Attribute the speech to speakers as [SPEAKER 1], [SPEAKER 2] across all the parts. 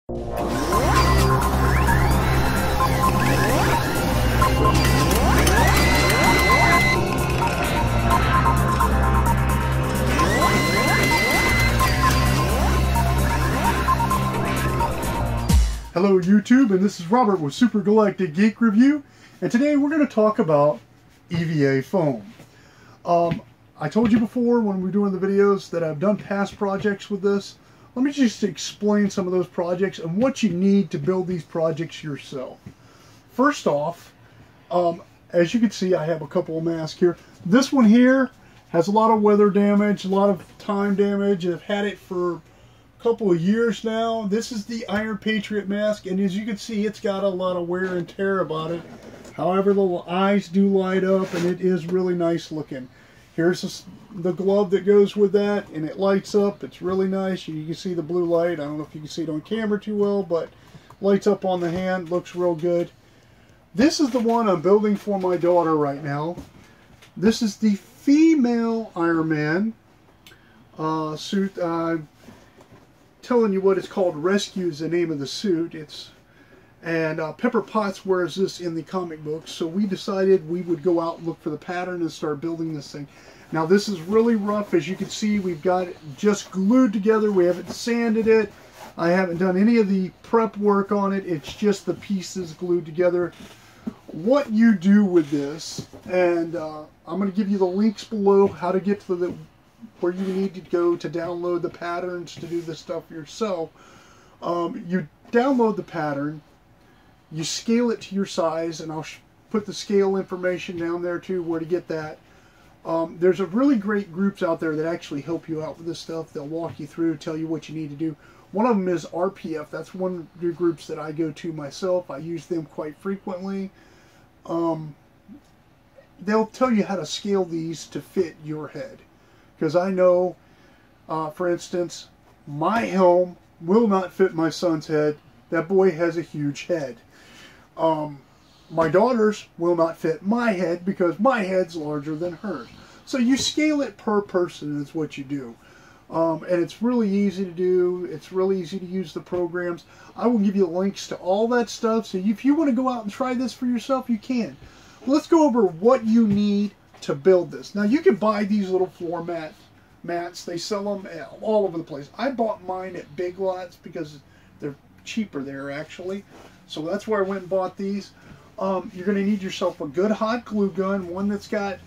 [SPEAKER 1] Hello YouTube, and this is Robert with Super Galactic Geek Review, and today we're going to talk about EVA foam. I told you before when we were doing the videos that I've done past projects with this. Let me just explain some of those projects and what you need to build these projects yourself. First off, as you can see, I have a couple of masks here. This one here has a lot of weather damage, a lot of time damage. I've had it for couple of years now. This is the Iron Patriot mask, and as you can see, it's got a lot of wear and tear about it. However, the eyes do light up, and it is really nice looking. Here's the glove that goes with that, and it lights up. It's really nice. You can see the blue light. I don't know if you can see it on camera too well, but lights up on the hand. Looks real good. This is the one I'm building for my daughter right now. This is the female Iron Man suit. Telling you what it's called. Rescue is the name of the suit. And Pepper Potts wears this in the comic books, so we decided we would go out and look for the pattern and start building this thing. Now this is really rough. As you can see, we've got it just glued together. We haven't sanded it. I haven't done any of the prep work on it. It's just the pieces glued together. What you do with this, and I'm going to give you the links below how to get to the where you need to go to download the patterns to do this stuff yourself. You download the pattern, you scale it to your size, and I'll put the scale information down there too, where to get that. There's a really great groups out there that actually help you out with this stuff. They'll walk you through, tell you what you need to do. One of them is RPF. That's one of the groups that I go to myself. I use them quite frequently. They'll tell you how to scale these to fit your head. Because I know, for instance, my helm will not fit my son's head. That boy has a huge head. My daughter's will not fit my head because my head's larger than hers. So you scale it per person is what you do. And it's really easy to do. It's really easy to use the programs. I will give you links to all that stuff. So if you want to go out and try this for yourself, you can. Let's go over what you need to build this. Now you can buy these little floor mats. They sell them all over the place. I bought mine at Big Lots because they're cheaper there actually. So that's where I went and bought these. You're going to need yourself a good hot glue gun, one that's got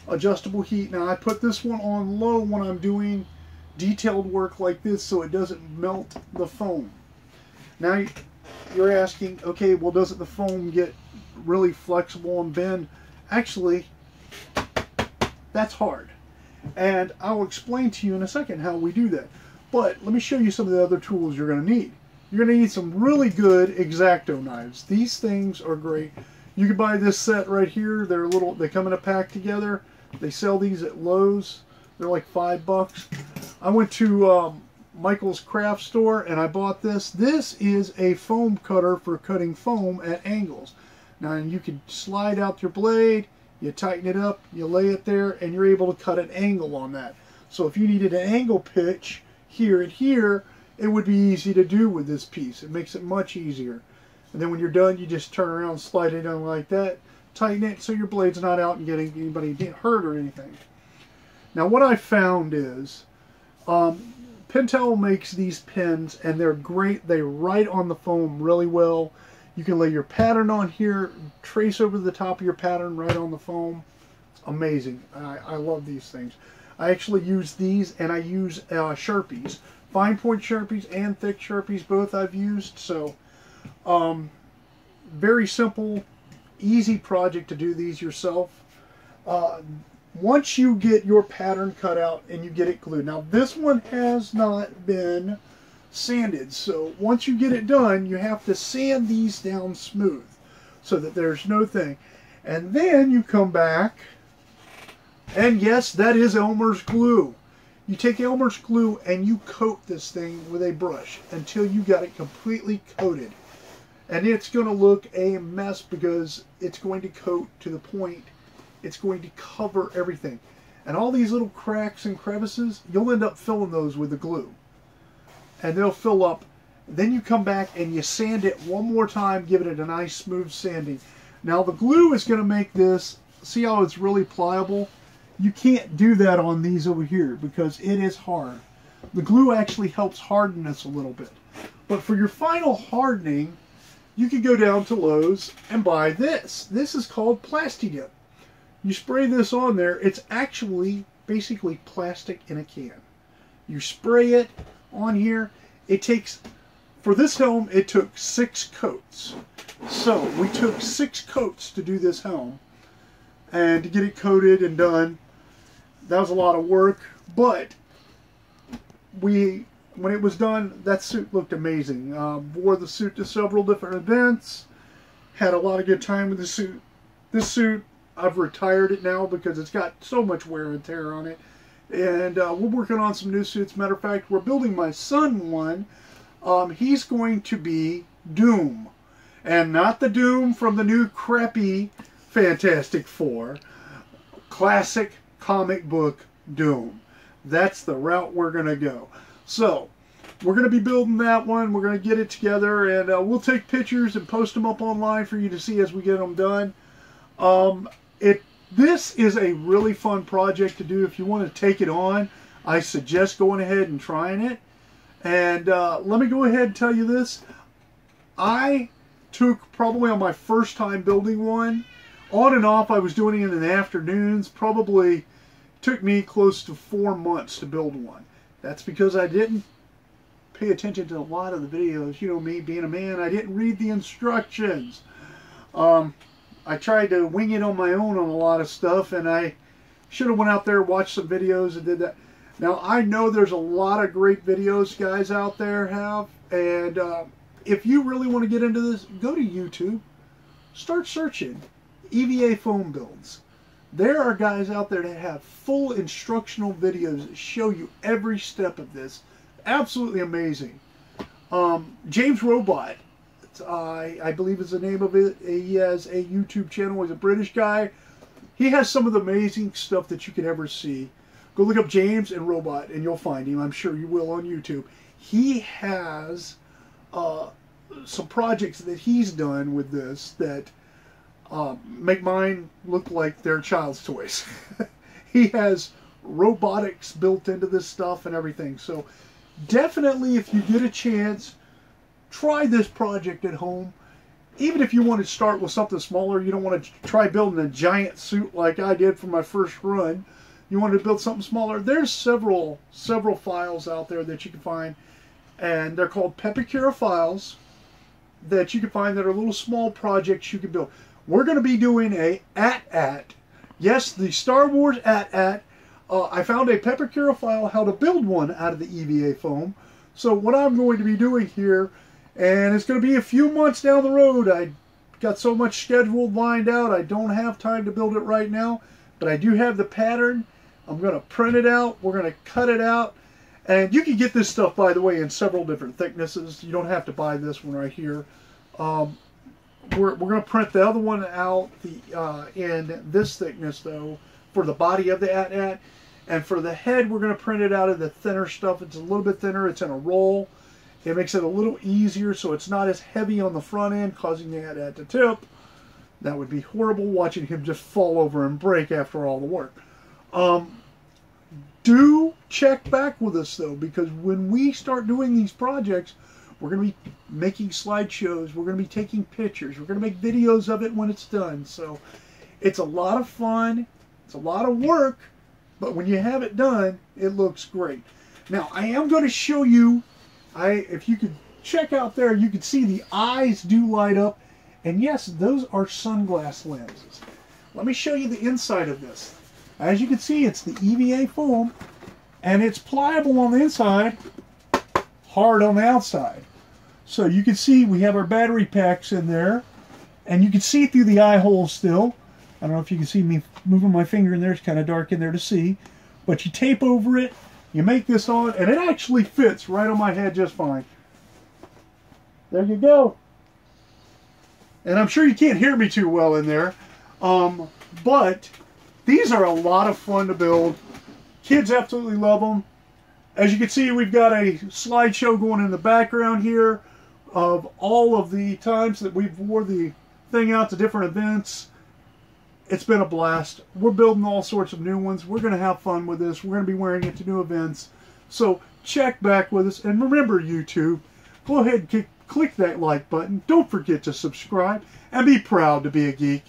[SPEAKER 1] adjustable heat. Now I put this one on low when I'm doing detailed work like this so it doesn't melt the foam. Now you're asking, okay, well doesn't the foam get really flexible and bend? Actually, that's hard, and I'll explain to you in a second how we do that. But let me show you some of the other tools you're going to need. You're going to need some really good X-Acto knives. These things are great. You can buy this set right here. They come in a pack together. They sell these at Lowe's. They're like $5. I went to Michael's craft store and I bought this. This is a foam cutter for cutting foam at angles. Now you can slide out your blade. You tighten it up, you lay it there, and you're able to cut an angle on that. So if you needed an angle pitch here and here, it would be easy to do with this piece. It makes it much easier. And then when you're done, you just turn around, slide it in like that, tighten it so your blade's not out and getting anybody hurt or anything. Now what I found is, Pentel makes these pens, and they're great. They write on the foam really well. You can lay your pattern on here, trace over the top of your pattern right on the foam. It's amazing. I love these things. I actually use these, and I use Sharpies. Fine point Sharpies and thick Sharpies, both I've used. So, very simple, easy project to do these yourself. Once you get your pattern cut out and you get it glued. Now, this one has not been sanded, so once you get it done, you have to sand these down smooth so that there's no thing. And then you come back, and yes, that is Elmer's glue. You take Elmer's glue and you coat this thing with a brush until you got it completely coated. And it's going to look a mess because it's going to coat to the point it's going to cover everything. And all these little cracks and crevices, you'll end up filling those with the glue. And they'll fill up, Then you come back and you sand it one more time, giving it a nice smooth sanding. Now the glue is going to make this, see how it's really pliable? You can't do that on these over here because it is hard. The glue actually helps harden this a little bit. But for your final hardening, you can go down to Lowe's and buy this. This is called Plastidip. You spray this on there. It's actually basically plastic in a can. You spray it on here. It takes, for this helm, it took 6 coats. So we took 6 coats to do this helm. And to get it coated and done, that was a lot of work. But when it was done, that suit looked amazing. Wore the suit to several different events. Had a lot of good time with the suit. This suit, I've retired it now because it's got so much wear and tear on it. And we're working on some new suits. Matter of fact, we're building my son one. He's going to be Doom. And not the Doom from the new crappy Fantastic Four. Classic comic book Doom. That's the route we're going to go. So, we're going to be building that one. We're going to get it together. And we'll take pictures and post them up online for you to see as we get them done. This is a really fun project to do. If you want to take it on, I suggest going ahead and trying it. And let me go ahead and tell you this. I took probably on my first time building one. On and off, I was doing it in the afternoons. Probably took me close to 4 months to build one. That's because I didn't pay attention to a lot of the videos. You know me, being a man, I didn't read the instructions. I tried to wing it on my own on a lot of stuff, and I should have went out there, watched some videos, and did that. Now, I know there's a lot of great videos guys out there have, and if you really want to get into this, go to YouTube. Start searching EVA foam builds. There are guys out there that have full instructional videos that show you every step of this. Absolutely amazing. James Robot, I believe is the name of it. He has a YouTube channel. He's a British guy. He has some of the amazing stuff that you could ever see. Go look up James and Robot and you'll find him. I'm sure you will on YouTube. He has some projects that he's done with this that make mine look like they're child's toys. He has robotics built into this stuff and everything. So definitely, if you get a chance, try this project at home. Even if you want to start with something smaller, you don't want to try building a giant suit like I did for my first run. You want to build something smaller. There's several files out there that you can find, and they're called Pepicura files that you can find that are little small projects you can build. We're going to be doing a AT-AT. Yes, the Star Wars AT-AT. I found a Pepicura file how to build one out of the EVA foam. So what I'm going to be doing here, and it's going to be a few months down the road. I got so much scheduled lined out, I don't have time to build it right now. But I do have the pattern. I'm going to print it out. We're going to cut it out. And you can get this stuff, by the way, in several different thicknesses. You don't have to buy this one right here. We're going to print the other one out in this thickness, though, for the body of the AT-AT. And for the head, we're going to print it out of the thinner stuff. It's a little bit thinner. It's in a roll. It makes it a little easier so it's not as heavy on the front end, causing the AT-AT to tip. That would be horrible, watching him just fall over and break after all the work. Do check back with us, though, because when we start doing these projects, we're going to be making slideshows. We're going to be taking pictures. We're going to make videos of it when it's done. So it's a lot of fun. It's a lot of work. But when you have it done, it looks great. Now, I am going to show you, if you could check out there, you can see the eyes do light up. And yes, those are sunglass lenses. Let me show you the inside of this. As you can see, it's the EVA foam, and it's pliable on the inside, hard on the outside. So you can see we have our battery packs in there, and you can see through the eye hole still. I don't know if you can see me moving my finger in there. It's kind of dark in there to see. But you tape over it, you make this on, and it actually fits right on my head just fine. There you go. And I'm sure you can't hear me too well in there. But these are a lot of fun to build. Kids absolutely love them. As you can see, we've got a slideshow going in the background here of all of the times that we've wore the thing out to different events. It's been a blast. We're building all sorts of new ones. We're going to have fun with this. We're going to be wearing it to new events. So check back with us. And remember, YouTube, go ahead and click that like button. Don't forget to subscribe. And be proud to be a geek.